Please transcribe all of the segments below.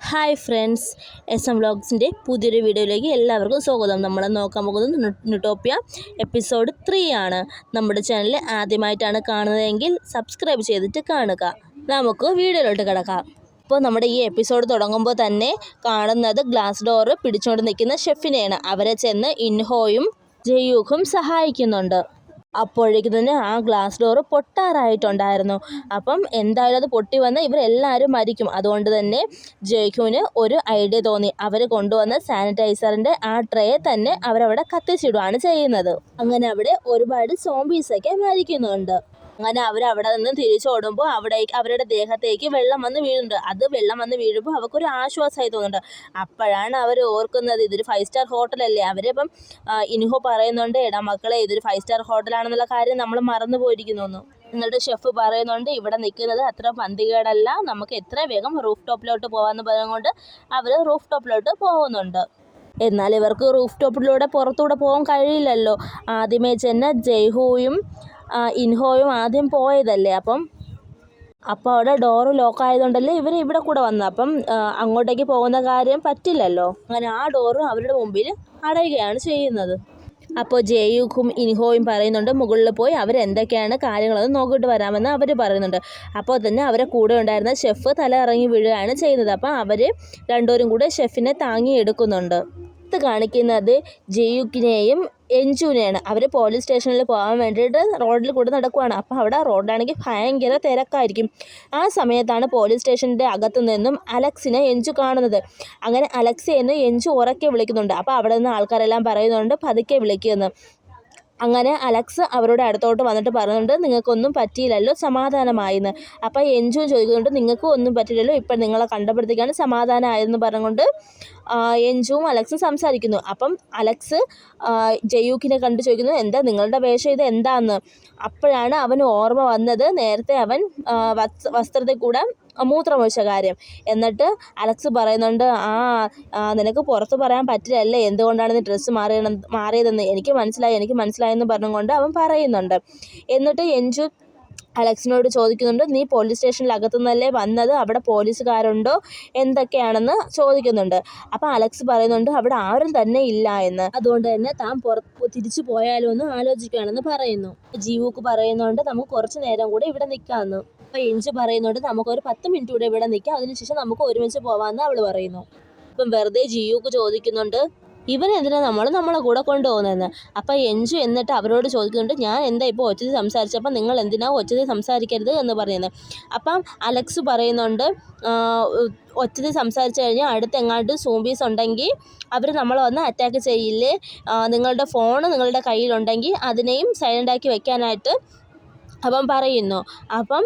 Hi friends, SM വ്ളോഗ്സിൻ്റെ പുതിയൊരു വീഡിയോയിലേക്ക് എല്ലാവർക്കും സ്വാഗതം. നമ്മൾ നോക്കാൻ പോകുന്നത് ന്യൂട്ടോപ്പിയ എപ്പിസോഡ് 3 ആണ്. നമ്മുടെ ചാനൽ ആദ്യമായിട്ടാണ് കാണുന്നതെങ്കിൽ സബ്സ്ക്രൈബ് ചെയ്തിട്ട് കാണുക. നമുക്ക് വീഡിയോയിലോട്ട് കിടക്കാം. ഇപ്പോൾ നമ്മുടെ ഈ എപ്പിസോഡ് തുടങ്ങുമ്പോൾ തന്നെ കാണുന്നത് ഗ്ലാസ് ഡോറ് പിടിച്ചുകൊണ്ട് നിൽക്കുന്ന ഷെഫിനെയാണ്. അവരെ ചെന്ന് ഇൻഹോയും ജയൂഖും സഹായിക്കുന്നുണ്ട്. അപ്പോഴേക്കും തന്നെ ആ ഗ്ലാസ് ഡോറ് പൊട്ടാറായിട്ടുണ്ടായിരുന്നു. അപ്പം എന്തായാലും അത് പൊട്ടി വന്ന് ഇവരെല്ലാവരും മരിക്കും. അതുകൊണ്ട് തന്നെ ജയ്ഹുവിന് ഒരു ഐഡിയ തോന്നി. അവർ കൊണ്ടുവന്ന സാനിറ്റൈസറിൻ്റെ ആ ട്രേ തന്നെ അവരവിടെ കത്തിച്ചിടുകയാണ് ചെയ്യുന്നത്. അങ്ങനെ അവിടെ ഒരുപാട് സോംബീസൊക്കെ മരിക്കുന്നുണ്ട്. അങ്ങനെ അവരവിടെ നിന്ന് തിരിച്ചോടുമ്പോൾ അവരുടെ ദേഹത്തേക്ക് വെള്ളം വന്ന് വീഴുന്നുണ്ട്. അത് വെള്ളം വന്ന് വീഴുമ്പോൾ അവർക്കൊരു ആശ്വാസമായി തോന്നുന്നുണ്ട്. അപ്പോഴാണ് അവർ ഓർക്കുന്നത് ഇതൊരു 5 സ്റ്റാർ ഹോട്ടലല്ലേ. അവരിപ്പം ഇൻഹോ പറയുന്നുണ്ട്, എടാ മക്കളെ ഇതൊരു 5 സ്റ്റാർ ഹോട്ടലാണെന്നുള്ള കാര്യം നമ്മൾ മറന്നു പോയിരിക്കുന്നു. എന്നിട്ട് ഷെഫ് പറയുന്നുണ്ട്, ഇവിടെ നിൽക്കുന്നത് അത്ര പന്തികേടല്ല, നമുക്ക് എത്ര വേഗം റൂഫ് ടോപ്പിലോട്ട് പോകാമെന്ന് പറഞ്ഞുകൊണ്ട് അവർ റൂഫ് ടോപ്പിലോട്ട് പോകുന്നുണ്ട്. എന്നാൽ ഇവർക്ക് റൂഫ് ടോപ്പിലൂടെ പുറത്തൂടെ പോകാൻ കഴിയില്ലല്ലോ. ആദ്യമേ ചെന്ന് ജയ്ഹുവും ഇൻഹോയും ആദ്യം പോയതല്ലേ. അപ്പോൾ അവിടെ ഡോറ് ലോക്കായതുകൊണ്ടല്ലേ ഇവർ ഇവിടെ കൂടെ വന്നത്. അപ്പം അങ്ങോട്ടേക്ക് പോകുന്ന കാര്യം പറ്റില്ലല്ലോ. അങ്ങനെ ആ ഡോറ് അവരുടെ മുമ്പിൽ അടയുകയാണ് ചെയ്യുന്നത്. അപ്പോൾ ജയൂഖും ഇൻഹോയും പറയുന്നുണ്ട്, മുകളിൽ പോയി അവരെന്തൊക്കെയാണ് കാര്യങ്ങളെന്ന് നോക്കിയിട്ട് വരാമെന്ന് അവർ പറയുന്നുണ്ട്. അപ്പോൾ തന്നെ അവരെ കൂടെ ഉണ്ടായിരുന്ന ഷെഫ് തല ഇറങ്ങി വീഴുകയാണ് ചെയ്യുന്നത്. അപ്പോൾ അവർ രണ്ടുപേരും കൂടെ ഷെഫിനെ താങ്ങി എടുക്കുന്നുണ്ട്. ഇത് കാണിക്കുന്നത് ജയൂക്കിനെയും എൻജുവിനെയാണ്. അവർ പോലീസ് സ്റ്റേഷനിൽ പോകാൻ വേണ്ടിയിട്ട് റോഡിൽ കൂടെ നടക്കുവാണ്. അപ്പോൾ അവിടെ റോഡാണെങ്കിൽ ഭയങ്കര തിരക്കായിരിക്കും. ആ സമയത്താണ് പോലീസ് സ്റ്റേഷൻ്റെ അകത്തു നിന്നും അലക്സിനെ എൻജു കാണുന്നത്. അങ്ങനെ അലക്സിയെന്ന് എൻജു ഉറക്കെ വിളിക്കുന്നുണ്ട്. അപ്പോൾ അവിടെ നിന്ന് ആൾക്കാരെല്ലാം പറയുന്നുണ്ട് പതുക്കെ വിളിക്കുമെന്ന്. അങ്ങനെ അലക്സ് അവരുടെ അടുത്തോട്ട് വന്നിട്ട് പറയുന്നുണ്ട്, നിങ്ങൾക്കൊന്നും പറ്റിയില്ലല്ലോ, സമാധാനമായെന്ന്. അപ്പോൾ എൻജു ചോദിക്കുന്നുണ്ട്, നിങ്ങൾക്കും ഒന്നും പറ്റില്ലല്ലോ, ഇപ്പം നിങ്ങളെ കണ്ടപ്പോഴത്തേക്കാണ് സമാധാനമായതെന്ന് പറഞ്ഞുകൊണ്ട് എൻജുവും അലക്സും സംസാരിക്കുന്നു. അപ്പം അലക്സ് ജയൂക്കിനെ കണ്ട് ചോദിക്കുന്നു, എന്താ നിങ്ങളുടെ വേഷം ഇത് എന്താന്ന്. അപ്പോഴാണ് അവന് ഓർമ്മ വന്നത് നേരത്തെ അവൻ വസ്ത്രത്തിൽ കൂടെ മൂത്രമൊഴിച്ച കാര്യം. എന്നിട്ട് അലക്സ് പറയുന്നുണ്ട്, നിനക്ക് പുറത്ത് പറയാൻ പറ്റില്ലല്ലേ എന്തുകൊണ്ടാണ് നീ ഡ്രസ്സ് മാറിയതെന്ന്. എനിക്ക് മനസ്സിലായെന്ന് പറഞ്ഞുകൊണ്ട് അവൻ പറയുന്നുണ്ട്. എന്നിട്ട് എൻജു അലക്സിനോട് ചോദിക്കുന്നുണ്ട്, നീ പോലീസ് സ്റ്റേഷനിൽ അകത്തുനിന്നല്ലേ വന്നത്, അവിടെ പോലീസുകാരുണ്ടോ എന്തൊക്കെയാണെന്ന് ചോദിക്കുന്നുണ്ട്. അപ്പോൾ അലക്സ് പറയുന്നുണ്ട്, അവിടെ ആരും തന്നെ ഇല്ല എന്ന്. അതുകൊണ്ട് തന്നെ താൻ തിരിച്ചു പോയാലോ എന്ന് ആലോചിക്കുകയാണെന്ന് പറയുന്നു. ജീവുക്ക് പറയുന്നുണ്ട്, നമുക്ക് കുറച്ച് നേരം കൂടെ ഇവിടെ നിൽക്കാമെന്ന്. അപ്പോൾ എൻജു പറയുന്നുണ്ട്, നമുക്കൊരു 10 മിനിറ്റ് കൂടെ ഇവിടെ നിൽക്കാം, അതിനുശേഷം നമുക്ക് ഒരുമിച്ച് പോകാമെന്ന് അവൾ പറയുന്നു. അപ്പം വെറുതെ ജിയുക്ക് ചോദിക്കുന്നുണ്ട്, ഇവരെന്തിനാ നമ്മളെ കൂടെ കൊണ്ടുപോകുന്നതെന്ന്. അപ്പം എൻജു എന്നിട്ട് അവരോട് ചോദിക്കുന്നുണ്ട്, ഞാൻ എന്താ ഇപ്പോൾ ഒച്ചത്തിൽ സംസാരിച്ചപ്പോൾ നിങ്ങൾ എന്തിനാ ഒച്ചത്തിൽ സംസാരിക്കരുത് എന്ന് പറയുന്നത്. അപ്പം അലക്സ് പറയുന്നുണ്ട്, ഒച്ചത്തിൽ സംസാരിച്ചു കഴിഞ്ഞാൽ അടുത്തെങ്ങാണ്ട് സോംബീസ് ഉണ്ടെങ്കിൽ അവർ നമ്മളെ വന്ന് അറ്റാക്ക് ചെയ്യില്ലേ, നിങ്ങളുടെ ഫോണ് നിങ്ങളുടെ കയ്യിലുണ്ടെങ്കിൽ അതിനെയും സൈലൻ്റാക്കി വെക്കാനായിട്ട് അവൻ പറയുന്നു. അപ്പം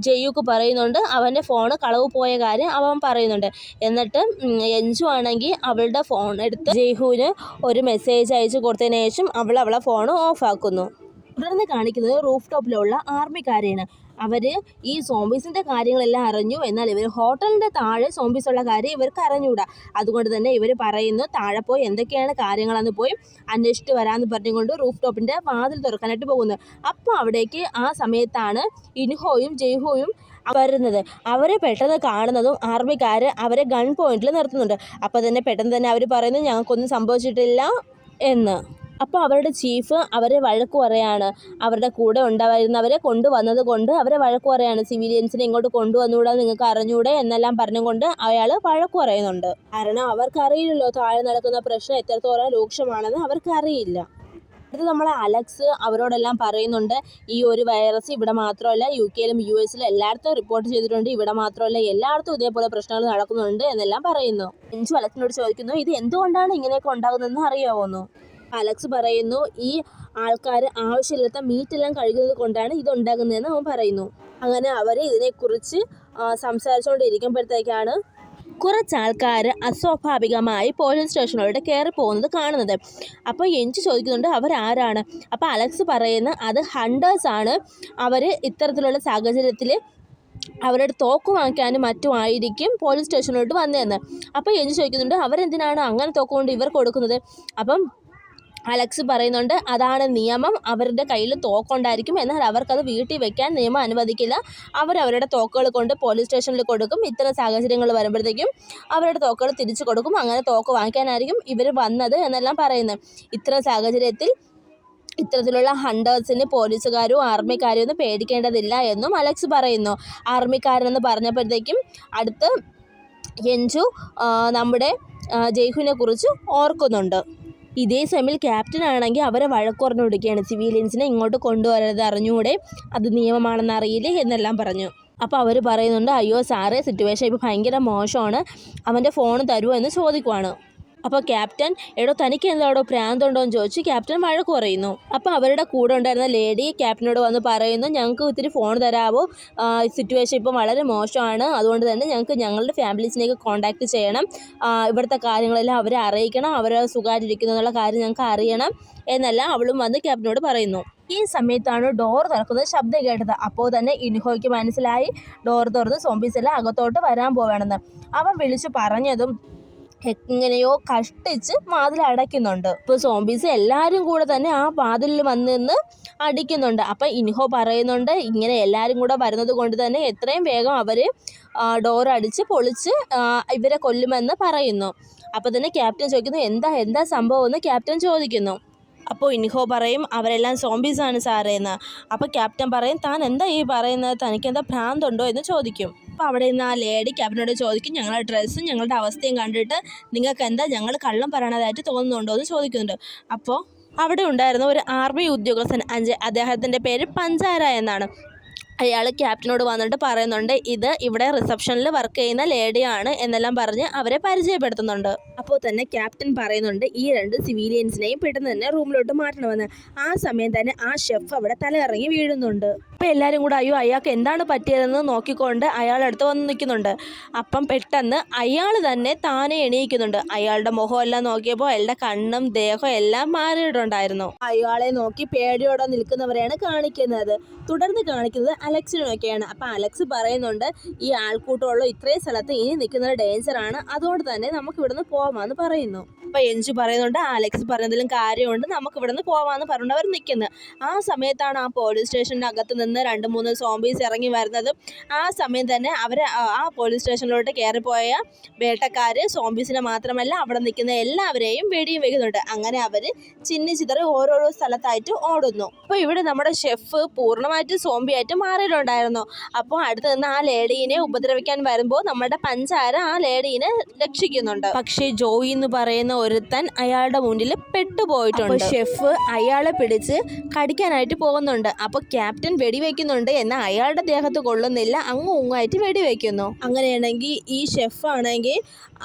ജയൂക്ക് പറയുന്നുണ്ട്, അവൻ്റെ ഫോണ് കളവ് പോയ കാര്യം അവൻ പറയുന്നുണ്ട്. എന്നിട്ട് എൻജു ആണെങ്കിൽ അവളുടെ ഫോൺ എടുത്ത് ജയ്ഹുവിന് ഒരു മെസ്സേജ് അയച്ചു കൊടുത്തതിന് ശേഷം അവളെ ഫോൺ ഓഫാക്കുന്നു. തുടർന്ന് കാണിക്കുന്നത് റൂഫ് ടോപ്പിലുള്ള ആർമിക്കാരെയാണ്. അവർ ഈ സോംബീസിൻ്റെ കാര്യങ്ങളെല്ലാം അറിഞ്ഞു. എന്നാൽ ഇവർ ഹോട്ടലിൻ്റെ താഴെ സോംബീസുള്ള കാര്യം ഇവർക്ക് അറിഞ്ഞുകൂടാ. അതുകൊണ്ട് തന്നെ ഇവർ പറയുന്നു, താഴെ പോയി എന്തൊക്കെയാണ് കാര്യങ്ങളെന്ന് പോയി അന്വേഷിച്ചിട്ട് വരാമെന്ന് പറഞ്ഞുകൊണ്ട് റൂഫ് ടോപ്പിൻ്റെ വാതിൽ തുറക്കാനായിട്ട് പോകുന്നത്. അപ്പോൾ അവിടേക്ക് ആ സമയത്താണ് ഇൻഹോയും ജയ്ഹുവും വരുന്നത്. അവരെ പെട്ടെന്ന് കാണുന്നതും ആർമിക്കാർ അവരെ ഗൺ പോയിന്റിൽ നിർത്തുന്നുണ്ട്. അപ്പോൾ തന്നെ പെട്ടെന്ന് തന്നെ അവർ പറയുന്നു, ഞങ്ങൾക്കൊന്നും സംഭവിച്ചിട്ടില്ല എന്ന്. അപ്പോൾ അവരുടെ ചീഫ് അവരെ വഴക്ക് പറയാണ്. അവരുടെ കൂടെ ഉണ്ടായിരുന്നവരെ കൊണ്ടുവന്നത് കൊണ്ട് അവരെ വഴക്ക് പറയാണ്. സിവിലിയൻസിനെ ഇങ്ങോട്ട് കൊണ്ടുവന്നുകൂടാ, നിങ്ങൾക്ക് അറിഞ്ഞൂടെ എന്നെല്ലാം പറഞ്ഞുകൊണ്ട് അയാൾ വഴക്ക് പറയുന്നുണ്ട്. കാരണം അവർക്കറിയില്ലല്ലോ താഴെ നടക്കുന്ന പ്രശ്നം എത്രത്തോളം രൂക്ഷമാണെന്ന് അവർക്കറിയില്ല. അടുത്ത് നമ്മളെ അലക്സ് അവരോടെല്ലാം പറയുന്നുണ്ട്, ഈ ഒരു വൈറസ് ഇവിടെ മാത്രമല്ല UK-യിലും US-ലും എല്ലായിടത്തും റിപ്പോർട്ട് ചെയ്തിട്ടുണ്ട്, ഇവിടെ മാത്രമല്ല എല്ലായിടത്തും ഇതേപോലെ പ്രശ്നങ്ങൾ നടക്കുന്നുണ്ട് എന്നെല്ലാം പറയുന്നു. എൻജു അലക്സിനോട് ചോദിക്കുന്നു, ഇത് എന്തുകൊണ്ടാണ് ഇങ്ങനെയൊക്കെ ഉണ്ടാകുന്നതെന്ന് അറിയാമോന്നു. അലക്സ് പറയുന്നു, ഈ ആൾക്കാർ ആവശ്യമില്ലാത്ത മീറ്റെല്ലാം കഴിക്കുന്നത് കൊണ്ടാണ് ഇതുണ്ടാകുന്നതെന്ന് അവൻ പറയുന്നു. അങ്ങനെ അവർ ഇതിനെക്കുറിച്ച് സംസാരിച്ചുകൊണ്ടിരിക്കുമ്പോഴത്തേക്കാണ് കുറച്ചാൾക്കാർ അസ്വാഭാവികമായി പോലീസ് സ്റ്റേഷനിലൂടെ കയറി പോകുന്നത് കാണുന്നത്. അപ്പോൾ എൻജു ചോദിക്കുന്നുണ്ട്, അവരാരാണ്. അപ്പോൾ അലക്സ് പറയുന്നു, അത് ഹണ്ടേഴ്സാണ്. അവർ ഇത്തരത്തിലുള്ള സാഹചര്യത്തിൽ അവരുടെ തോക്ക് വാങ്ങിക്കാനും മറ്റുമായിരിക്കും പോലീസ് സ്റ്റേഷനിലോട്ട് വന്നതെന്ന്. അപ്പോൾ എൻജു ചോദിക്കുന്നുണ്ട്, അവരെന്തിനാണ് അങ്ങനെ തോക്ക് കൊണ്ട് ഇവർ കൊടുക്കുന്നത്. അപ്പം അലക്സ് പറയുന്നുണ്ട് അതാണ് നിയമം, അവരുടെ കയ്യിൽ തോക്കുണ്ടായിരിക്കും, എന്നാൽ അവർക്കത് വീട്ടിൽ വെക്കാൻ നിയമം അനുവദിക്കില്ല. അവരവരുടെ തോക്കുകൾ കൊണ്ട് പോലീസ് സ്റ്റേഷനിൽ കൊടുക്കും. ഇത്തരം സാഹചര്യങ്ങൾ വരുമ്പോഴത്തേക്കും അവരുടെ തോക്കുകൾ തിരിച്ചു കൊടുക്കും. അങ്ങനെ തോക്ക് വാങ്ങിക്കാനായിരിക്കും ഇവർ വന്നത് എന്നെല്ലാം പറയുന്നത്. ഇത്തരം സാഹചര്യത്തിൽ ഇത്തരത്തിലുള്ള ഹണ്ടേഴ്സിന് പോലീസുകാരോ ആർമിക്കാരോ ഒന്നും പേടിക്കേണ്ടതില്ല എന്നും അലക്സ് പറയുന്നു. ആർമിക്കാരെന്ന് പറഞ്ഞപ്പോഴത്തേക്കും അടുത്ത് യഞ്ചു നമ്മുടെ ജയ്ഹുവിനെ കുറിച്ച് ഓർക്കുന്നുണ്ട്. ഇതേ സമയം ക്യാപ്റ്റൻ ആണെങ്കിൽ അവരെ വഴക്കുറഞ്ഞു കൊടുക്കുകയാണ്. സിവിലിയൻസിനെ ഇങ്ങോട്ട് കൊണ്ടുവരരുത്, അറിഞ്ഞുകൂടെ, അത് നിയമമാണെന്ന് അറിയില്ലേ എന്നെല്ലാം പറഞ്ഞു. അപ്പോൾ അവർ പറയുന്നുണ്ട് അയ്യോ സാറേ, സിറ്റുവേഷൻ ഇപ്പോൾ ഭയങ്കര മോശമാണ്, അവൻ്റെ ഫോൺ തരുമോ എന്ന് ചോദിക്കുവാണ്. അപ്പോൾ ക്യാപ്റ്റൻ എടോ തനിക്ക് എന്താടോ പ്രാന്തുണ്ടോ എന്ന് ചോദിച്ച് ക്യാപ്റ്റൻ വഴക്ക് പറയുന്നു. അപ്പോൾ അവരുടെ കൂടെ ഉണ്ടായിരുന്ന ലേഡി ക്യാപ്റ്റനോട് വന്ന് പറയുന്നു ഞങ്ങൾക്ക് ഇത്തിരി ഫോൺ തരാമോ, സിറ്റുവേഷൻ ഇപ്പം വളരെ മോശമാണ്, അതുകൊണ്ട് തന്നെ ഞങ്ങൾക്ക് ഞങ്ങളുടെ ഫാമിലീസിനെയൊക്കെ കോൺടാക്റ്റ് ചെയ്യണം, ഇവിടുത്തെ കാര്യങ്ങളെല്ലാം അവരെ അറിയിക്കണം, അവർ സുഖമായിട്ടിരിക്കുന്നു എന്നുള്ള കാര്യം ഞങ്ങൾക്ക് അറിയണം എന്നെല്ലാം അവളും വന്ന് ക്യാപ്റ്റനോട് പറയുന്നു. ഈ സമയത്താണ് ഡോർ തുറക്കുന്നത് ശബ്ദം കേട്ടത്. അപ്പോൾ തന്നെ ഇൻഹോയ്ക്ക് മനസ്സിലായി ഡോർ തുറന്ന് സോംബീസ് എല്ലാം അകത്തോട്ട് വരാൻ പോവുകയാണെന്ന്. അവൻ വിളിച്ചു പറഞ്ഞതും എങ്ങനെയോ കഷ്ടിച്ച് വാതിൽ അടയ്ക്കുന്നുണ്ട്. ഇപ്പോൾ സോംബീസ് എല്ലാവരും കൂടെ തന്നെ ആ വാതിലിൽ വന്ന് നിന്ന് അടിക്കുന്നുണ്ട്. അപ്പം ഇൻഹോ പറയുന്നുണ്ട് ഇങ്ങനെ എല്ലാവരും കൂടെ വരുന്നത് കൊണ്ട് തന്നെ എത്രയും വേഗം അവർ ഡോർ അടിച്ച് പൊളിച്ച് ഇവരെ കൊല്ലുമെന്ന് പറയുന്നു. അപ്പോൾ തന്നെ ക്യാപ്റ്റൻ ചോദിക്കുന്നു എന്താ സംഭവം എന്ന് ക്യാപ്റ്റൻ ചോദിക്കുന്നു. അപ്പോൾ ഇൻഹോ പറയും അവരെല്ലാം സോംബീസാണ് സാറേ എന്ന്. അപ്പോൾ ക്യാപ്റ്റൻ പറയും താൻ എന്താ ഈ പറയുന്നത്, തനിക്കെന്താ ഭ്രാന്തുണ്ടോ എന്ന് ചോദിക്കും. അപ്പോൾ അവിടെ നിന്ന് ആ ലേഡി ക്യാപ്റ്റനോട് ചോദിക്കും ഞങ്ങളുടെ ഡ്രസ്സും ഞങ്ങളുടെ അവസ്ഥയും കണ്ടിട്ട് നിങ്ങൾക്ക് എന്താ ഞങ്ങൾ കള്ളം പറയണതായിട്ട് തോന്നുന്നുണ്ടോ എന്ന് ചോദിക്കുന്നുണ്ട്. അപ്പോൾ അവിടെ ഉണ്ടായിരുന്ന ഒരു ആർമി ഉദ്യോഗസ്ഥൻ അദ്ദേഹത്തിൻ്റെ പേര് പഞ്ചാര എന്നാണ്. അയാൾ ക്യാപ്റ്റനോട് വന്നിട്ട് പറയുന്നുണ്ട് ഇത് ഇവിടെ റിസപ്ഷനിൽ വർക്ക് ചെയ്യുന്ന ലേഡിയാണ് എന്നെല്ലാം പറഞ്ഞ് അവരെ പരിചയപ്പെടുത്തുന്നുണ്ട്. അപ്പോൾ തന്നെ ക്യാപ്റ്റൻ പറയുന്നുണ്ട് ഈ 2 സിവിലിയൻസിനെയും പെട്ടെന്ന് തന്നെ റൂമിലോട്ട് മാറ്റണമെന്ന്. ആ സമയം തന്നെ ആ ഷെഫ് അവിടെ തലയിറങ്ങി വീഴുന്നുണ്ട്. അപ്പോൾ എല്ലാവരും കൂടെ അയ്യോ അയാൾക്ക് എന്താണ് പറ്റിയതെന്ന് നോക്കിക്കൊണ്ട് അയാളടുത്ത് വന്ന് നിൽക്കുന്നുണ്ട്. അപ്പം പെട്ടെന്ന് അയാൾ തന്നെ താനെ എണീക്കുന്നുണ്ട്. അയാളുടെ മുഖമെല്ലാം നോക്കിയപ്പോൾ അയാളുടെ കണ്ണും ദേഹവും എല്ലാം മാറിയിട്ടുണ്ടായിരുന്നു. അയാളെ നോക്കി പേടിയോടെ നിൽക്കുന്നവരെയാണ് കാണിക്കുന്നത്. തുടർന്ന് കാണിക്കുന്നത് അലക്സിനൊക്കെയാണ്. അപ്പം അലക്സ് പറയുന്നുണ്ട് ഈ ആൾക്കൂട്ടമുള്ള ഇത്രയും സ്ഥലത്ത് ഇനി നിൽക്കുന്നത് ഡേഞ്ചറാണ്, അതുകൊണ്ട് തന്നെ നമുക്ക് ഇവിടുന്ന് പോവാമെന്ന് പറയുന്നു. അപ്പം എഞ്ചു പറയുന്നുണ്ട് അലക്സ് പറഞ്ഞതിലും കാര്യമുണ്ട്, നമുക്ക് ഇവിടുന്ന് പോവാമെന്ന് പറഞ്ഞുകൊണ്ട് അവർ നിൽക്കുന്നത്. ആ സമയത്താണ് ആ പോലീസ് സ്റ്റേഷൻ്റെ അകത്ത് നിന്ന് 2-3 സോംബീസ് ഇറങ്ങി വരുന്നത്. ആ സമയം തന്നെ അവർ ആ പോലീസ് സ്റ്റേഷനിലോട്ട് കയറിപ്പോയ വേട്ടക്കാർ സോംബീസിനെ മാത്രമല്ല അവിടെ നിൽക്കുന്ന എല്ലാവരെയും വെടിയും വെക്കുന്നുണ്ട്. അങ്ങനെ അവർ ചിന്നിച്ചിതറി ഓരോരോ സ്ഥലത്തായിട്ട് ഓടുന്നു. അപ്പോൾ ഇവിടെ നമ്മുടെ ഷെഫ് പൂർണ്ണമായിട്ട് സോംബിയായിട്ട് മാറിയിട്ടുണ്ടായിരുന്നു. അപ്പോൾ അടുത്ത് നിന്ന് ആ ലേഡീനെ ഉപദ്രവിക്കാൻ വരുമ്പോൾ നമ്മുടെ പഞ്ചാര ആ ലേഡീനെ രക്ഷിക്കുന്നുണ്ട്. പക്ഷേ ജോയി എന്ന് പറയുന്ന ഒരുത്തൻ അയാളുടെ മുന്നിൽ പെട്ടുപോയിട്ടുണ്ട്. ഷെഫ് അയാളെ പിടിച്ച് കടിക്കാനായിട്ട് പോകുന്നുണ്ട്. അപ്പോൾ ക്യാപ്റ്റൻ വെടിവെക്കുന്നുണ്ട്, എന്നാൽ അയാളുടെ ദേഹത്ത് കൊള്ളുന്നില്ല, അങ്ങുമായിട്ട് വെടിവെക്കുന്നു. അങ്ങനെയാണെങ്കിൽ ഈ ഷെഫ് ആണെങ്കിൽ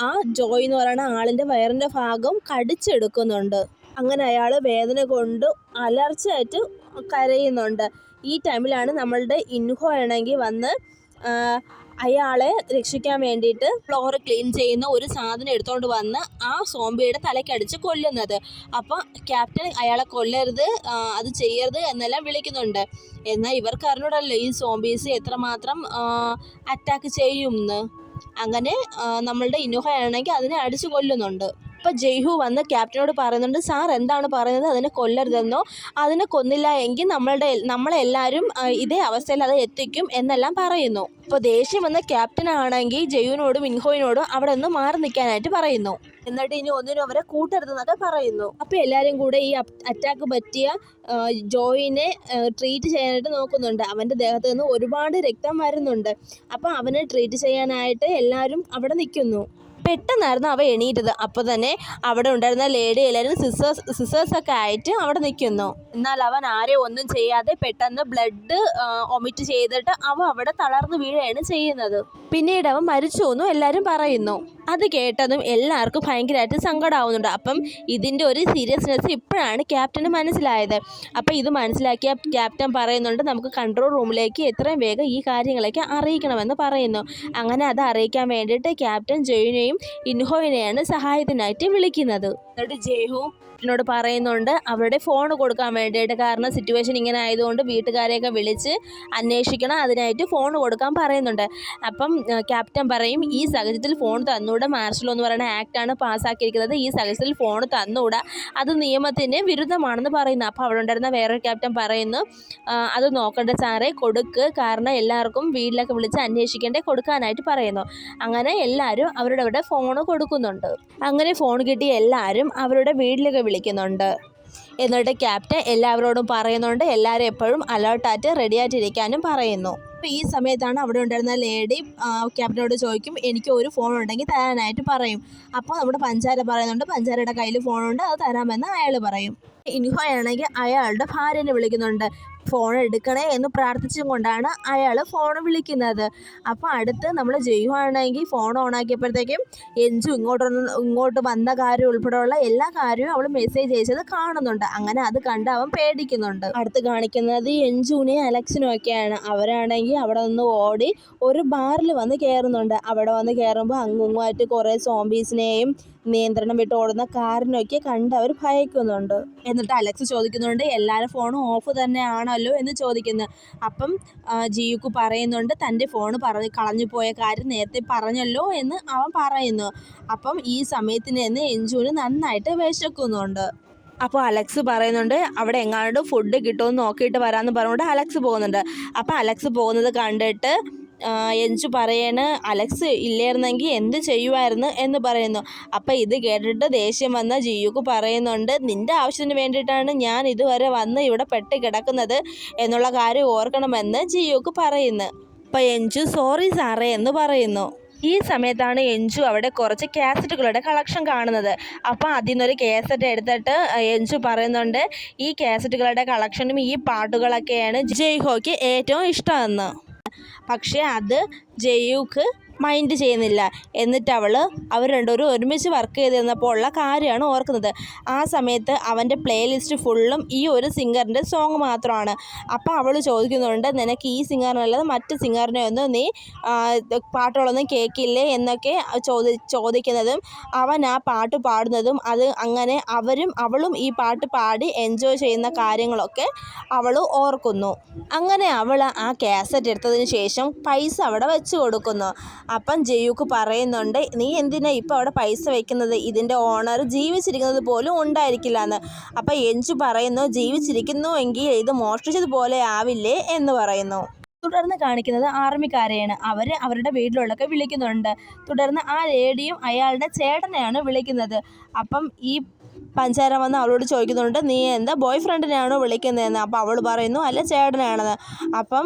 ആ ജോയി എന്ന് പറയുന്ന ആളിൻ്റെ വയറിൻ്റെ ഭാഗം കടിച്ചെടുക്കുന്നുണ്ട്. അങ്ങനെ അയാൾ വേദന കൊണ്ട് അലർച്ചയായിട്ട് കരയുന്നുണ്ട്. ഈ ടൈമിലാണ് നമ്മളുടെ ഇൻഹോ ആണെങ്കിൽ വന്ന് അയാളെ രക്ഷിക്കാൻ വേണ്ടിയിട്ട് ഫ്ലോർ ക്ലീൻ ചെയ്യുന്ന ഒരു സാധനം എടുത്തുകൊണ്ട് വന്ന് ആ സോംബിയുടെ തലക്കടിച്ച് കൊല്ലുന്നത്. അപ്പോൾ ക്യാപ്റ്റൻ അയാളെ കൊല്ലരുത്, അത് ചെയ്യരുത് എന്നെല്ലാം വിളിക്കുന്നുണ്ട്. എന്നാൽ ഇവർക്ക് അറിഞ്ഞൂടല്ലോ ഈ സോംബീസ് എത്രമാത്രം അറ്റാക്ക് ചെയ്യുമെന്ന്. അങ്ങനെ നമ്മളുടെ ഇൻഹോ ആണെങ്കിൽ അതിനെ അടിച്ചു കൊല്ലുന്നുണ്ട്. അപ്പോൾ ജയ്ഹു വന്ന് ക്യാപ്റ്റനോട് പറയുന്നുണ്ട് സാർ എന്താണ് പറയുന്നത്, അതിനെ കൊല്ലരുതെന്നോ, അതിനെ കൊന്നില്ല എങ്കിൽ നമ്മളെല്ലാവരും ഇതേ അവസ്ഥയിൽ അത് എത്തിക്കും എന്നെല്ലാം പറയുന്നു. അപ്പോൾ ദേഷ്യം വന്ന ക്യാപ്റ്റൻ ആണെങ്കിൽ ജയ്ഹുവിനോടും ഇൻഹോയിനോടും അവിടെ നിന്ന് മാറി നിൽക്കാനായിട്ട് പറയുന്നു. എന്നിട്ട് ഇനി ഒന്നിനും അവരെ കൂട്ടരുതെന്നൊക്കെ പറയുന്നു. അപ്പോൾ എല്ലാവരും കൂടെ ഈ അറ്റാക്ക് പറ്റിയ ജോയിനെ ട്രീറ്റ് ചെയ്യാനായിട്ട് നോക്കുന്നുണ്ട്. അവൻ്റെ ദേഹത്ത് നിന്ന് ഒരുപാട് രക്തം വരുന്നുണ്ട്. അപ്പോൾ അവനെ ട്രീറ്റ് ചെയ്യാനായിട്ട് എല്ലാവരും അവിടെ നിൽക്കുന്നു. പെട്ടെന്നായിരുന്നു അവ എണീറ്റത്. അപ്പോൾ തന്നെ അവിടെ ഉണ്ടായിരുന്ന ലേഡി എല്ലാവരും സിസേഴ്സൊക്കെ ആയിട്ട് അവിടെ നിൽക്കുന്നു. എന്നാൽ അവൻ ആരെയും ഒന്നും ചെയ്യാതെ പെട്ടെന്ന് ബ്ലഡ് ഒമിറ്റ് ചെയ്തിട്ട് അവിടെ തളർന്നു വീഴുകയാണ് ചെയ്യുന്നത്. പിന്നീട് അവൻ മരിച്ചു എന്നും എല്ലാവരും പറയുന്നു. അത് കേട്ടതും എല്ലാവർക്കും ഭയങ്കരമായിട്ട് സങ്കടമാവുന്നുണ്ട്. അപ്പം ഇതിൻ്റെ ഒരു സീരിയസ്നെസ് ഇപ്പോഴാണ് ക്യാപ്റ്റന് മനസ്സിലായത്. അപ്പോൾ ഇത് മനസ്സിലാക്കിയ ക്യാപ്റ്റൻ പറയുന്നുണ്ട് നമുക്ക് കൺട്രോൾ റൂമിലേക്ക് എത്രയും വേഗം ഈ കാര്യങ്ങളൊക്കെ അറിയിക്കണമെന്ന് പറയുന്നു. അങ്ങനെ അത് അറിയിക്കാൻ വേണ്ടിയിട്ട് ക്യാപ്റ്റൻ ജോയിനെയും ഇൻഹോയിനെയാണ് സഹായത്തിനായിട്ട് വിളിക്കുന്നത്. എന്നിട്ട് ജയ്ഹു ക്യാപ്റ്റനോട് പറയുന്നുണ്ട് അവരുടെ ഫോൺ കൊടുക്കാൻ വേണ്ടിയിട്ട്. കാരണം സിറ്റുവേഷൻ ഇങ്ങനെ ആയതുകൊണ്ട് വീട്ടുകാരെയൊക്കെ വിളിച്ച് അന്വേഷിക്കണം, അതിനായിട്ട് ഫോൺ കൊടുക്കാൻ പറയുന്നുണ്ട്. അപ്പം ക്യാപ്റ്റൻ പറയും ഈ സാഹചര്യത്തിൽ ഫോൺ തന്നൂടാ, മാർഷൽ എന്ന് പറയുന്ന ആക്റ്റാണ് പാസ്സാക്കിയിരിക്കുന്നത്, ഈ സാഹചര്യത്തിൽ ഫോൺ തന്നൂടാ, അത് നിയമത്തിന് വിരുദ്ധമാണെന്ന് പറയുന്നു. അപ്പോൾ അവിടെ ഉണ്ടായിരുന്ന വേറൊരു ക്യാപ്റ്റൻ പറയുന്നു അത് നോക്കണ്ട സാറേ, കൊടുക്ക്, കാരണം എല്ലാവർക്കും വീട്ടിലൊക്കെ വിളിച്ച് അന്വേഷിക്കേണ്ടേ, കൊടുക്കാനായിട്ട് പറയുന്നു. അങ്ങനെ എല്ലാവരും അവരുടെ ഫോൺ കൊടുക്കുന്നുണ്ട്. അങ്ങനെ ഫോൺ കിട്ടി എല്ലാവരും അവരുടെ വീട്ടിലൊക്കെ വിളിക്കുന്നുണ്ട്. എന്നിട്ട് ക്യാപ്റ്റൻ എല്ലാവരോടും പറയുന്നുണ്ട് എല്ലാവരും എപ്പോഴും അലേർട്ടായിട്ട് റെഡിയായിട്ടിരിക്കാനും പറയുന്നു. അപ്പോൾ ഈ സമയത്താണ് അവിടെ ഉണ്ടായിരുന്ന ലേഡി ക്യാപ്റ്റനോട് ചോദിക്കും എനിക്ക് ഒരു ഫോൺ ഉണ്ടെങ്കിൽ തരാനായിട്ട് പറയും. അപ്പോൾ നമ്മുടെ പഞ്ചാര പറയുന്നുണ്ട് പഞ്ചാരയുടെ കയ്യിൽ ഫോണുണ്ട്, അത് തരാമെന്ന് അയാൾ പറയും. ഇൻഹോയാണെങ്കിൽ അയാളുടെ ഭാര്യനെ വിളിക്കുന്നുണ്ട്. ഫോൺ എടുക്കണേ എന്ന് പ്രാർത്ഥിച്ചും കൊണ്ടാണ് അയാൾ ഫോൺ വിളിക്കുന്നത്. അപ്പോൾ അടുത്ത് നമ്മൾ ചെയ്യുവാണെങ്കിൽ ഫോൺ ഓണാക്കിയപ്പോഴത്തേക്കും എഞ്ചു ഇങ്ങോട്ട് വന്ന കാര്യം ഉൾപ്പെടെയുള്ള എല്ലാ കാര്യവും അവൾ മെസ്സേജ് അയച്ചത് കാണുന്നുണ്ട്. അങ്ങനെ അത് കണ്ട് അവൻ പേടിക്കുന്നുണ്ട്. അടുത്ത് കാണിക്കുന്നത് എഞ്ചുവിനെയും അലക്സിനും ഒക്കെയാണ്. അവരാണെങ്കിൽ അവിടെ നിന്ന് ഓടി ഒരു ബാറിൽ വന്ന് കയറുന്നുണ്ട്. അവിടെ വന്ന് കയറുമ്പോൾ അങ്ങുമായിട്ട് കുറേ സോംബീസിനെയും നിയന്ത്രണം വിട്ട് ഓടുന്ന കാറിനൊക്കെ കണ്ട് അവർ ഭയക്കുന്നുണ്ട്. എന്നിട്ട് അലക്സ് ചോദിക്കുന്നുണ്ട് എല്ലാവരും ഫോണും ഓഫ് തന്നെയാണല്ലോ എന്ന് ചോദിക്കുന്നത്. അപ്പം ജിയുക്ക് പറയുന്നുണ്ട് തൻ്റെ ഫോൺ കളഞ്ഞു പോയ കാര്യം നേരത്തെ പറഞ്ഞല്ലോ എന്ന് അവൻ പറയുന്നു. അപ്പം ഈ സമയത്തിന് തന്നെ എഞ്ചുവിന് നന്നായിട്ട് വിശക്കുന്നുണ്ട്. അപ്പോൾ അലക്സ് പറയുന്നുണ്ട് അവിടെ എങ്ങാണ്ട് ഫുഡ് കിട്ടുമെന്ന് നോക്കിയിട്ട് വരാമെന്ന് പറഞ്ഞുകൊണ്ട് അലക്സ് പോകുന്നുണ്ട്. അപ്പോൾ അലക്സ് പോകുന്നത് കണ്ടിട്ട് എഞ്ചു പറയാണ് അലക്സ് ഇല്ലായിരുന്നെങ്കിൽ എന്ത് ചെയ്യുമായിരുന്നു എന്ന് പറയുന്നു. അപ്പം ഇത് കേട്ടിട്ട് ദേഷ്യം വന്ന ജിയുക്ക് പറയുന്നുണ്ട് നിൻ്റെ ആവശ്യത്തിന് വേണ്ടിയിട്ടാണ് ഞാൻ ഇതുവരെ വന്ന് ഇവിടെ പെട്ട് കിടക്കുന്നത് എന്നുള്ള കാര്യം ഓർക്കണമെന്ന് ജിയുക്ക് പറയുന്നു. അപ്പം എഞ്ചു സോറി സാറേ എന്ന് പറയുന്നു. ഈ സമയത്താണ് എഞ്ചു അവിടെ കുറച്ച് കാസറ്റുകളുടെ കളക്ഷൻ കാണുന്നത്. അപ്പോൾ അതിൽ നിന്നൊരു കാസറ്റ് എടുത്തിട്ട് എഞ്ചു പറയുന്നുണ്ട് ഈ കാസറ്റുകളുടെ കളക്ഷനും ഈ പാട്ടുകളൊക്കെയാണ് ജയ്ഹോയ്ക്ക് ഏറ്റവും ഇഷ്ടമെന്ന്. പക്ഷേ അത് ജയ്യൂക്ക് മൈൻഡ് ചെയ്യുന്നില്ല. എന്നിട്ട് അവർ രണ്ടുപേരും ഒരുമിച്ച് വർക്ക് ചെയ്തിരുന്നപ്പോൾ ഉള്ള കാര്യമാണ് ഓർക്കുന്നത്. ആ സമയത്ത് അവൻ്റെ പ്ലേലിസ്റ്റ് ഫുള്ളും ഈ ഒരു സിംഗറിൻ്റെ സോങ് മാത്രമാണ്. അപ്പോൾ അവൾ ചോദിക്കുന്നുണ്ട് നിനക്ക് ഈ സിംഗറിനല്ലാതെ മറ്റ് സിംഗറിനെ ഒന്നും നീ പാട്ടുകളൊന്നും കേൾക്കില്ലേ എന്നൊക്കെ ചോദിക്കുന്നതും അവൻ ആ പാട്ട് പാടുന്നതും അത് അങ്ങനെ അവളും ഈ പാട്ട് പാടി എൻജോയ് ചെയ്യുന്ന കാര്യങ്ങളൊക്കെ അവൾ ഓർക്കുന്നു. അങ്ങനെ അവൾ ആ കാസറ്റ് എടുത്തതിന് ശേഷം പൈസ അവിടെ വെച്ച് കൊടുക്കുന്നു. അപ്പം ജയ്യൂക്ക് പറയുന്നുണ്ട് നീ എന്തിനാ ഇപ്പോൾ അവിടെ പൈസ വയ്ക്കുന്നത്, ഇതിൻ്റെ ഓണർ ജീവിച്ചിരിക്കുന്നത് പോലും ഉണ്ടായിരിക്കില്ല എന്ന്. അപ്പം എഞ്ചു പറയുന്നു ജീവിച്ചിരിക്കുന്നുവെങ്കിൽ ഇത് മോഷ്ടിച്ചതുപോലെ ആവില്ലേ എന്ന് പറയുന്നു. തുടർന്ന് കാണിക്കുന്നത് ആർമിക്കാരെയാണ്. അവരുടെ വീട്ടിലുള്ളൊക്കെ വിളിക്കുന്നുണ്ട്. തുടർന്ന് ആ ലേഡിയും അയാളുടെ ചേട്ടനെയാണ് വിളിക്കുന്നത്. അപ്പം ഈ പഞ്ചാര വന്ന് അവളോട് ചോദിക്കുന്നുണ്ട് നീ എന്താ ബോയ് ഫ്രണ്ടിനെയാണോ വിളിക്കുന്നതെന്ന്. അപ്പോൾ അവൾ പറയുന്നു അല്ല ചേട്ടനാണെന്ന്. അപ്പം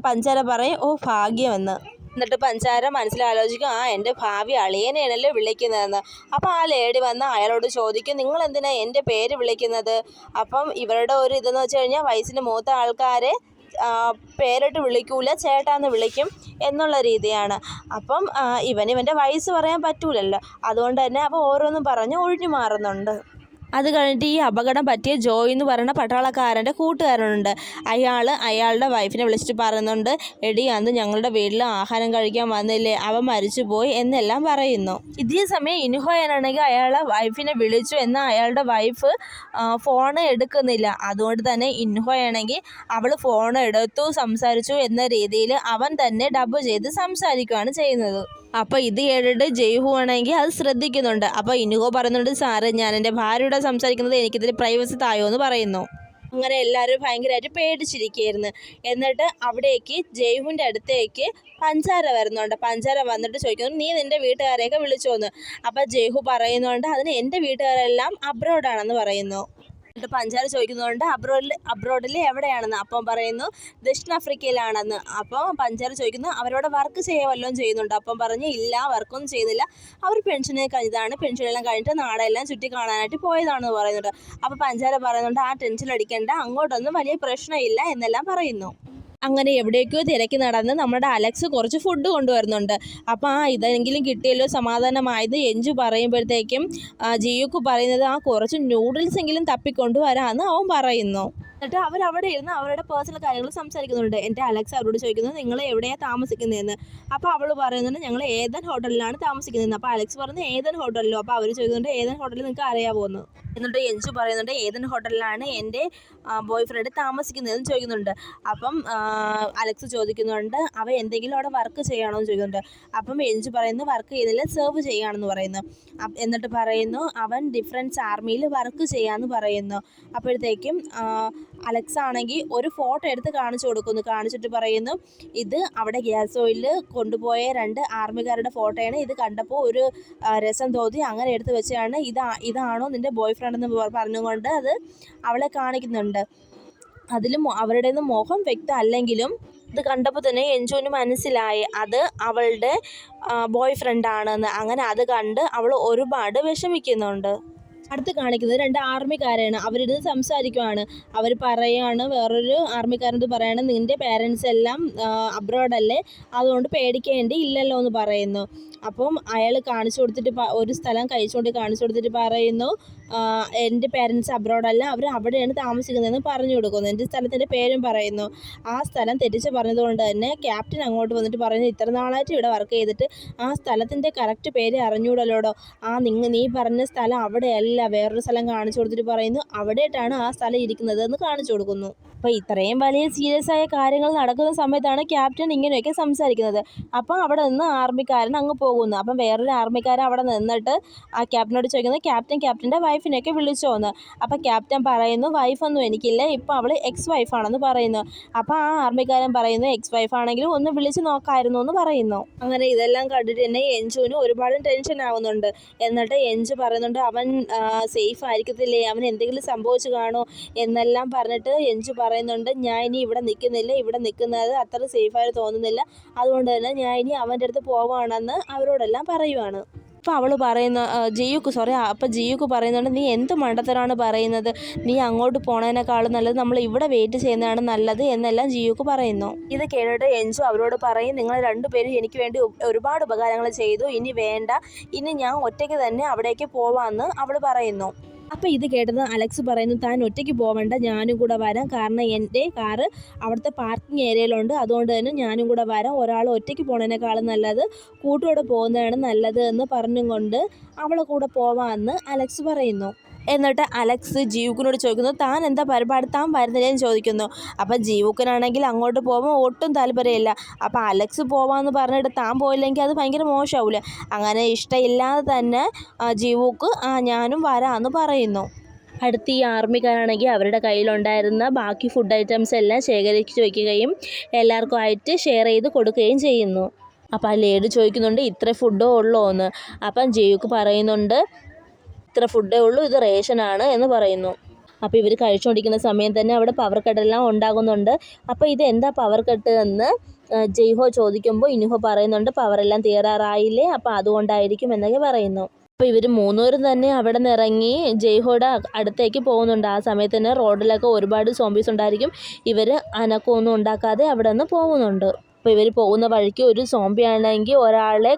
പഞ്ചാര പറയും ഓ ഭാഗ്യമെന്ന്. എന്നിട്ട് പഞ്ചാര മനസ്സിലാലോചിക്കും എൻ്റെ ഭാവി അളിയനെയാണല്ലോ വിളിക്കുന്നതെന്ന്. അപ്പോൾ ആ ലേഡി വന്ന് അയാളോട് ചോദിക്കും നിങ്ങൾ എന്തിനാണ് എൻ്റെ പേര് വിളിക്കുന്നത്. അപ്പം ഇവരുടെ ഒരു ഇതെന്ന് വെച്ച് കഴിഞ്ഞാൽ വയസ്സിന് മൂത്ത ആൾക്കാരെ പേരിട്ട് വിളിക്കൂല, ചേട്ടാന്ന് വിളിക്കും എന്നുള്ള രീതിയാണ്. അപ്പം ഇവൻ്റെ വയസ്സ് പറയാൻ പറ്റൂലല്ലോ, അതുകൊണ്ട് തന്നെ അപ്പോൾ ഓരോന്നും പറഞ്ഞ് ഒഴിഞ്ഞു മാറുന്നുണ്ട്. അത് കഴിഞ്ഞിട്ട് ഈ അപകടം പറ്റിയ ജോയ് എന്ന് പറയുന്ന പട്ടാളക്കാരൻ്റെ കൂട്ടുകാരനുണ്ട്. അയാളുടെ വൈഫിനെ വിളിച്ചിട്ട് പറയുന്നുണ്ട് എടി അന്ന് ഞങ്ങളുടെ വീട്ടിൽ ആഹാരം കഴിക്കാൻ വന്നില്ലേ, അവൻ മരിച്ചു പോയി എന്നെല്ലാം പറയുന്നു. ഇതേ സമയം ഇൻഹോയാണെങ്കിൽ അയാളുടെ വൈഫിനെ വിളിച്ചു എന്നാൽ അയാളുടെ വൈഫ് ഫോൺ എടുക്കുന്നില്ല. അതുകൊണ്ട് തന്നെ ഇൻഹോയാണെങ്കിൽ അവൾ ഫോൺ എടുത്തു സംസാരിച്ചു എന്ന രീതിയിൽ അവൻ തന്നെ ഡബ് ചെയ്ത് സംസാരിക്കുകയാണ് ചെയ്യുന്നത്. അപ്പോൾ ഇത് കേട്ടിട്ട് ജയ്ഹു ആണെങ്കിൽ അത് ശ്രദ്ധിക്കുന്നുണ്ട്. അപ്പോൾ ഇൻഹോ പറയുന്നുണ്ട് സാറ് ഞാൻ എൻ്റെ ഭാര്യയോട് സംസാരിക്കുന്നത് എനിക്കിതിൽ പ്രൈവസി തായോ എന്ന് പറയുന്നു. അങ്ങനെ എല്ലാവരും ഭയങ്കരമായിട്ട് പേടിച്ചിരിക്കുകയായിരുന്നു. എന്നിട്ട് അവിടേക്ക് ജയ്ഹുവിൻ്റെ അടുത്തേക്ക് പഞ്ചാര വരുന്നുണ്ട്. പഞ്ചാര വന്നിട്ട് ചോദിക്കുന്നു നീ നിൻ്റെ വീട്ടുകാരെയൊക്കെ വിളിച്ചോന്ന്. അപ്പോൾ ജയ്ഹു പറയുന്നുണ്ട് അതിന് എൻ്റെ വീട്ടുകാരെല്ലാം അബ്രോഡാണെന്ന് പറയുന്നു. എന്നിട്ട് പഞ്ചാര ചോദിക്കുന്നുണ്ട് അബ്രോഡിൽ എവിടെയാണെന്ന്. അപ്പം പറയുന്നു ദക്ഷിണാഫ്രിക്കയിലാണെന്ന്. അപ്പോൾ പഞ്ചാര ചോദിക്കുന്നു അവരോട് വർക്ക് വല്ലതും ചെയ്യുന്നുണ്ട്. അപ്പം പറഞ്ഞ് ഇല്ല വർക്കൊന്നും ചെയ്യുന്നില്ല, അവർ പെൻഷനെ കഴിഞ്ഞതാണ്, പെൻഷനെല്ലാം കഴിഞ്ഞിട്ട് നാടെല്ലാം ചുറ്റി കാണാനായിട്ട് പോയതാണെന്ന് പറയുന്നുണ്ട്. അപ്പോൾ പഞ്ചാര പറയുന്നുണ്ട് ആ ടെൻഷൻ അടിക്കേണ്ട, അങ്ങോട്ടൊന്നും വലിയ പ്രശ്നമില്ല എന്നെല്ലാം പറയുന്നു. അങ്ങനെ എവിടേക്കോ തിരക്കി നടന്ന് നമ്മുടെ അലക്സ് കുറച്ച് ഫുഡ് കൊണ്ടുവരുന്നുണ്ട്. അപ്പോൾ ഇതെങ്കിലും കിട്ടിയല്ലോ സമാധാനമായത് എഞ്ചു പറയുമ്പോഴത്തേക്കും ജിയുക്ക് പറയുന്നത് കുറച്ച് നൂഡിൽസ് എങ്കിലും തപ്പിക്കൊണ്ടുവരാമെന്ന് അവൻ പറയുന്നു. എന്നിട്ട് അവരവിടെ ഇരുന്ന് അവരുടെ പേഴ്സണൽ കാര്യങ്ങൾ സംസാരിക്കുന്നുണ്ട്. എൻ്റെ അലക്സ് അവരോട് ചോദിക്കുന്നത് നിങ്ങൾ എവിടെയാണ് താമസിക്കുന്നതെന്ന്. അപ്പോൾ അവൾ പറയുന്നുണ്ട് ഞങ്ങൾ ഏതൻ ഹോട്ടലിലാണ് താമസിക്കുന്നതെന്ന്. അപ്പോൾ അലക്സ് പറയുന്നത് ഏതൻ ഹോട്ടലിലോ. അപ്പോൾ അവർ ചോദിക്കുന്നുണ്ട് ഏതൻ ഹോട്ടലിൽ നിങ്ങൾക്ക് അറിയാമോ എന്ന്. എന്നിട്ട് എൻജു പറയുന്നുണ്ട് ഏതൻ ഹോട്ടലിലാണ് എൻ്റെ ബോയ് ഫ്രണ്ട് താമസിക്കുന്നതെന്ന് ചോദിക്കുന്നുണ്ട്. അപ്പം അലക്സ് ചോദിക്കുന്നുണ്ട് അവൻ എന്തെങ്കിലും അവിടെ വർക്ക് ചെയ്യുകയാണോ എന്ന് ചോദിക്കുന്നുണ്ട്. അപ്പം എൻജു പറയുന്നു വർക്ക് ചെയ്തില്ല സെർവ് ചെയ്യുകയാണെന്ന് പറയുന്നു. എന്നിട്ട് പറയുന്നു അവൻ ഡിഫറൻസ് ആർമിയിൽ വർക്ക് ചെയ്യാമെന്ന് പറയുന്നു. അപ്പോഴത്തേക്കും അലക്സ് ആണെങ്കിൽ ഒരു ഫോട്ടോ എടുത്ത് കാണിച്ചിട്ട് പറയുന്നു ഇത് അവിടെ ഗ്യാസ് ഓയിൽ കൊണ്ടുപോയ 2 ആർമിക്കാരുടെ ഫോട്ടോയാണ്. ഇത് കണ്ടപ്പോൾ ഒരു രസം തോന്നി അങ്ങനെ എടുത്ത് വെച്ചാണ്. ഇതാണോ നിൻ്റെ ബോയ് ഫ്രണ്ട് എന്ന് പറഞ്ഞുകൊണ്ട് അത് അവളെ കാണിക്കുന്നുണ്ട്. അതിലും അവരുടെ മുഖം വ്യക്തമല്ലെങ്കിലും ഇത് കണ്ടപ്പോൾ തന്നെ എൻജുവിന് മനസ്സിലായി അത് അവളുടെ ബോയ് ഫ്രണ്ടാണെന്ന്. അങ്ങനെ അത് കണ്ട് അവൾ ഒരുപാട് വിഷമിക്കുന്നുണ്ട്. അടുത്ത് കാണിക്കുന്നത് 2 ആർമിക്കാരാണ്. അവരിരുന്ന് സംസാരിക്കുവാണ്. അവർ പറയുകയാണ് വേറൊരു ആർമിക്കാരനത് പറയുകയാണ് നിൻ്റെ പേരൻസ് എല്ലാം അബ്രോഡല്ലേ അതുകൊണ്ട് പേടിക്കേണ്ടി ഇല്ലല്ലോ എന്ന് പറയുന്നു. അപ്പം അയാൾ കാണിച്ചു കൊടുത്തിട്ട് ഒരു സ്ഥലം കാണിച്ചു കൊടുത്തിട്ട് പറയുന്നു എൻ്റെ പേരൻസ് അബ്രോഡല്ല അവർ അവിടെയാണ് താമസിക്കുന്നതെന്ന് പറഞ്ഞു കൊടുക്കുന്നു. എൻ്റെ സ്ഥലത്തിൻ്റെ പേരും പറയുന്നു. ആ സ്ഥലം തെറ്റിച്ച് പറഞ്ഞതുകൊണ്ട് തന്നെ ക്യാപ്റ്റൻ അങ്ങോട്ട് വന്നിട്ട് പറയുന്നു ഇത്ര നാളായിട്ട് ഇവിടെ വർക്ക് ചെയ്തിട്ട് ആ സ്ഥലത്തിൻ്റെ കറക്റ്റ് പേര് അറിഞ്ഞൂടല്ലോടോ. നീ പറഞ്ഞ സ്ഥലം അവിടെയല്ല വേറൊരു സ്ഥലം കാണിച്ചു കൊടുത്തിട്ട് പറയുന്നു അവിടെയായിട്ടാണ് ആ സ്ഥലം ഇരിക്കുന്നത് എന്ന് കാണിച്ചു കൊടുക്കുന്നു. അപ്പോൾ ഇത്രയും വലിയ സീരിയസ് ആയ കാര്യങ്ങൾ നടക്കുന്ന സമയത്താണ് ക്യാപ്റ്റൻ ഇങ്ങനെയൊക്കെ സംസാരിക്കുന്നത്. അപ്പം അവിടെ നിന്ന് ആർമിക്കാരൻ അങ്ങ് പോകുന്നു. അപ്പം വേറൊരു ആർമിക്കാരൻ അവിടെ നിന്നിട്ട് ആ ക്യാപ്റ്റനോട് ചോദിക്കുന്നത് ക്യാപ്റ്റൻ്റെ വൈഫിനെയൊക്കെ വിളിച്ചോന്ന്. അപ്പം ക്യാപ്റ്റൻ പറയുന്നു വൈഫൊന്നും എനിക്കില്ല ഇപ്പോൾ അവൾ എക്സ് വൈഫാണെന്ന് പറയുന്നു. അപ്പോൾ ആ ആർമിക്കാരൻ പറയുന്നു എക്സ് വൈഫാണെങ്കിലും ഒന്ന് വിളിച്ച് നോക്കാമായിരുന്നു എന്ന് പറയുന്നു. അങ്ങനെ ഇതെല്ലാം കണ്ടിട്ട് തന്നെ എൻജുവിന് ഒരുപാട് ടെൻഷൻ ആവുന്നുണ്ട്. എന്നിട്ട് എൻജു പറയുന്നുണ്ട് അവൻ സേഫ് ആയിരിക്കത്തില്ലേ അവൻ എന്തെങ്കിലും സംഭവിച്ചു കാണോ എന്നെല്ലാം പറഞ്ഞിട്ട് എൻജു പറയുന്നുണ്ട് ഞാൻ ഇനി ഇവിടെ നിൽക്കുന്നില്ല ഇവിടെ നിൽക്കുന്നത് അത്ര സേഫായിട്ട് തോന്നുന്നില്ല അതുകൊണ്ട് തന്നെ ഞാൻ ഇനി അവൻ്റെ അടുത്ത് പോവുകയാണെന്ന് അവരോടെല്ലാം പറയുവാണ്. അപ്പോൾ അവൾ പറയുന്ന ജിയുക്ക് പറയുന്നുണ്ട് നീ എന്ത് മണ്ടത്തരമാണ് പറയുന്നത് നീ അങ്ങോട്ട് പോണതിനേക്കാളും നല്ലത് നമ്മൾ ഇവിടെ വെയിറ്റ് ചെയ്യുന്നതാണ് നല്ലത് എന്നെല്ലാം ജിയുക്ക് പറയുന്നു. ഇത് കേട്ടിട്ട് എൻജു അവരോട് പറയും നിങ്ങൾ 2 പേരും എനിക്ക് വേണ്ടി ഒരുപാട് ഉപകാരങ്ങൾ ചെയ്തു ഇനി വേണ്ട ഇനി ഞാൻ ഒറ്റയ്ക്ക് തന്നെ അവിടേക്ക് പോവാമെന്ന് അവൾ പറയുന്നു. അപ്പോൾ ഇത് കേട്ടത് അലക്സ് പറയുന്നു താൻ ഒറ്റയ്ക്ക് പോവേണ്ട ഞാനും കൂടെ വരാം കാരണം എൻ്റെ കാറ് അവിടുത്തെ പാർക്കിംഗ് ഏരിയയിലുണ്ട് അതുകൊണ്ട് തന്നെ ഞാനും കൂടെ വരാം ഒരാൾ ഒറ്റയ്ക്ക് പോകുന്നതിനേക്കാളും നല്ലത് കൂട്ടോടെ പോകുന്നതാണ് നല്ലത് എന്ന് പറഞ്ഞും കൊണ്ട് അവളെ കൂടെ പോവാമെന്ന് അലക്സ് പറയുന്നു. എന്നിട്ട് അലക്സ് ജീവുക്കിനോട് ചോദിക്കുന്നു താൻ എന്താ പരിപാടി താൻ വരുന്നില്ലെന്ന് ചോദിക്കുന്നു. അപ്പം ജീവുക്കിനാണെങ്കിൽ അങ്ങോട്ട് പോകാൻ ഒട്ടും താല്പര്യമില്ല. അപ്പം അലക്സ് പോവാമെന്ന് പറഞ്ഞിട്ട് താൻ പോയില്ലെങ്കിൽ അത് ഭയങ്കര മോശമാവില്ല. അങ്ങനെ ഇഷ്ടമില്ലാതെ തന്നെ ജീവുക്ക് ഞാനും വരാമെന്ന് പറയുന്നു. അടുത്ത് ഈ ആർമിക്കാരാണെങ്കിൽ അവരുടെ കയ്യിലുണ്ടായിരുന്ന ബാക്കി ഫുഡ് ഐറ്റംസ് എല്ലാം ശേഖരിച്ച് വയ്ക്കുകയും എല്ലാവർക്കും ആയിട്ട് ഷെയർ ചെയ്ത് കൊടുക്കുകയും ചെയ്യുന്നു. അപ്പം ആ ലേഡി ചോദിക്കുന്നുണ്ട് ഇത്ര ഫുഡോ ഉള്ളോ എന്ന്. അപ്പം ജീവുക്ക് പറയുന്നുണ്ട് ഇത്ര ഫുഡേ ഉള്ളൂ ഇത് റേഷനാണ് എന്ന് പറയുന്നു. അപ്പോൾ ഇവർ കഴിച്ചുകൊണ്ടിരിക്കുന്ന സമയം തന്നെ അവിടെ പവർ കട്ടെല്ലാം ഉണ്ടാകുന്നുണ്ട്. അപ്പോൾ ഇത് എന്താ പവർ കട്ട് എന്ന് ജയ്ഹോ ചോദിക്കുമ്പോൾ ഇനുഹോ പറയുന്നുണ്ട് പവറെല്ലാം തീരാറായില്ലേ അപ്പോൾ അതുകൊണ്ടായിരിക്കും എന്നൊക്കെ പറയുന്നു. അപ്പോൾ ഇവർ 3 പേരും തന്നെ അവിടെ നിന്ന് ഇറങ്ങി ജയ്ഹോയുടെ അടുത്തേക്ക് പോകുന്നുണ്ട്. ആ സമയത്ത് തന്നെ റോഡിലൊക്കെ ഒരുപാട് സോംബീസ് ഉണ്ടായിരിക്കും. ഇവർ അനക്കമൊന്നും ഉണ്ടാക്കാതെ അവിടെ നിന്ന് പോകുന്നുണ്ട്. അപ്പോൾ ഇവർ പോകുന്ന വഴിക്ക് ഒരു സോംബിയാണെങ്കിൽ ഒരാളെ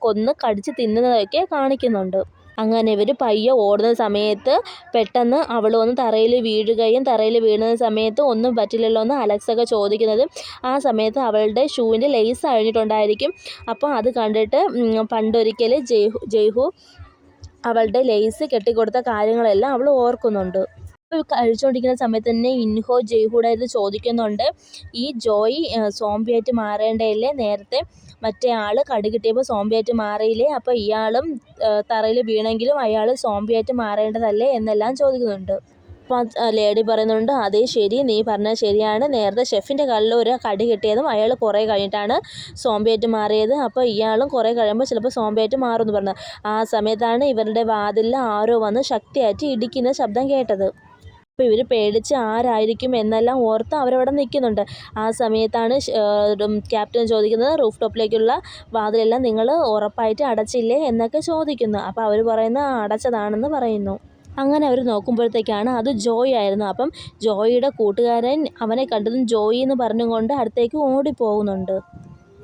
കൊന്ന് കടിച്ച് തിന്നുന്നതൊക്കെ കാണിക്കുന്നുണ്ട്. അങ്ങനെ ഇവർ പയ്യെ ഓടുന്ന സമയത്ത് പെട്ടെന്ന് അവൾ വന്ന് തറയിൽ വീഴുകയും തറയിൽ വീഴുന്ന സമയത്ത് ഒന്നും പറ്റില്ലല്ലോ എന്ന് അലക്സൊക്കെ ചോദിക്കുന്നത്. ആ സമയത്ത് അവളുടെ ഷൂവിൻ്റെ ലേസ് അഴിഞ്ഞിട്ടുണ്ടായിരിക്കും. അപ്പോൾ അത് കണ്ടിട്ട് പണ്ടൊരിക്കൽ ജയ്ഹു അവളുടെ ലേസ് കെട്ടിക്കൊടുത്ത കാര്യങ്ങളെല്ലാം അവൾ ഓർക്കുന്നുണ്ട്. കഴിച്ചുകൊണ്ടിരിക്കുന്ന സമയത്ത് തന്നെ ഇൻഹോ ജയ്ഹുടെ ഇത് ചോദിക്കുന്നുണ്ട് ഈ ജോയി സോംബിയായിട്ട് മാറേണ്ടതല്ലേ നേരത്തെ മറ്റേ ആൾ കടി കിട്ടിയപ്പോൾ സോംബിയായിട്ട് മാറിയില്ലേ അപ്പോൾ ഇയാളും തറയിൽ വീണെങ്കിലും അയാൾ സോംബിയായിട്ട് മാറേണ്ടതല്ലേ എന്നെല്ലാം ചോദിക്കുന്നുണ്ട്. അപ്പോൾ ലേഡി പറയുന്നുണ്ട് അതേ ശരി നീ പറഞ്ഞത് ശരിയാണ് നേരത്തെ ഷെഫിൻ്റെ കല്ലിൽ ഒരു കടി കിട്ടിയതും അയാൾ കുറേ കഴിഞ്ഞിട്ടാണ് സോംബിയായിട്ട് മാറിയത് അപ്പോൾ ഇയാളും കുറേ കഴിയുമ്പോൾ ചിലപ്പോൾ സോംബിയായിട്ട് മാറുമെന്ന് പറഞ്ഞു. ആ സമയത്താണ് ഇവരുടെ വാതിലിൽ ആരോ വന്ന് ശക്തിയായിട്ട് ഇടിക്കുന്ന ശബ്ദം കേട്ടത്. അപ്പോൾ ഇവർ പേടിച്ച് ആരായിരിക്കും എന്നെല്ലാം ഓർത്ത് അവരവിടെ നിൽക്കുന്നുണ്ട്. ആ സമയത്താണ് ക്യാപ്റ്റൻ ചോദിക്കുന്നത് റൂഫ് ടോപ്പിലേക്കുള്ള വാതിലെല്ലാം നിങ്ങൾ ഉറപ്പായിട്ട് അടച്ചില്ലേ എന്നൊക്കെ ചോദിക്കുന്നു. അപ്പോൾ അവർ പറയുന്നത് അടച്ചതാണെന്ന് പറയുന്നു. അങ്ങനെ അവർ നോക്കുമ്പോഴത്തേക്കാണ് അത് ജോയ് ആയിരുന്നു. അപ്പം ജോയിയുടെ കൂട്ടുകാരൻ അവനെ കണ്ടതും ജോയി എന്ന് പറഞ്ഞുകൊണ്ട് അടുത്തേക്ക് ഓടിപ്പോകുന്നുണ്ട്.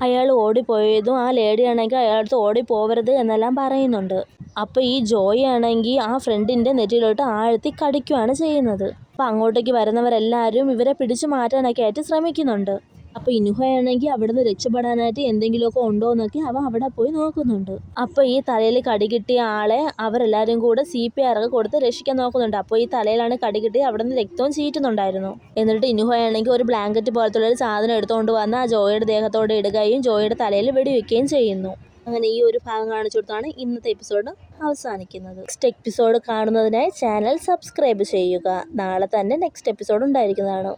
അയാൾ ഓടിപ്പോയതും ആ ലേഡി ആണെങ്കിൽ അയാളടുത്ത് ഓടിപ്പോവരുത് എന്നെല്ലാം പറയുന്നുണ്ട്. അപ്പോൾ ഈ ജോയി ആണെങ്കിൽ ആ ഫ്രണ്ടിൻ്റെ നെറ്റിയിലോട്ട് ആഴ്ത്തി കടിക്കുകയാണ് ചെയ്യുന്നത്. അപ്പോൾ അങ്ങോട്ടേക്ക് വരുന്നവരെല്ലാവരും ഇവരെ പിടിച്ചു മാറ്റാനൊക്കെ ആയിട്ട് ശ്രമിക്കുന്നുണ്ട്. അപ്പോൾ ഇനുഹയാണെങ്കിൽ അവിടുന്ന് രക്ഷപ്പെടാനായിട്ട് എന്തെങ്കിലുമൊക്കെ ഉണ്ടോ എന്നൊക്കെ അവ അവിടെ പോയി നോക്കുന്നുണ്ട്. അപ്പോൾ ഈ തലയിൽ കടി കിട്ടിയ ആളെ അവരെല്ലാവരും കൂടെ CPR ഒക്കെ കൊടുത്ത് രക്ഷിക്കാൻ നോക്കുന്നുണ്ട്. അപ്പോൾ ഈ തലയിലാണ് കടി കിട്ടി, അവിടെ നിന്ന് രക്തവും ചീറ്റുന്നുണ്ടായിരുന്നു. എന്നിട്ട് ഇനുഹയാണെങ്കിൽ ഒരു ബ്ലാങ്കറ്റ് പോലത്തുള്ള ഒരു സാധനം എടുത്തുകൊണ്ട് വന്ന് ആ ജോയുടെ ദേഹത്തോടെ ഇടുകയും ജോയുടെ തലയിൽ വെടിവെക്കുകയും ചെയ്യുന്നു. അങ്ങനെ ഈ ഒരു ഭാഗം കാണിച്ചു കൊടുത്താണ് ഇന്നത്തെ എപ്പിസോഡ് അവസാനിക്കുന്നത്. നെക്സ്റ്റ് എപ്പിസോഡ് കാണുന്നതിനായി ചാനൽ സബ്സ്ക്രൈബ് ചെയ്യുക. നാളെ തന്നെ നെക്സ്റ്റ് എപ്പിസോഡ് ഉണ്ടായിരിക്കുന്നതാണ്.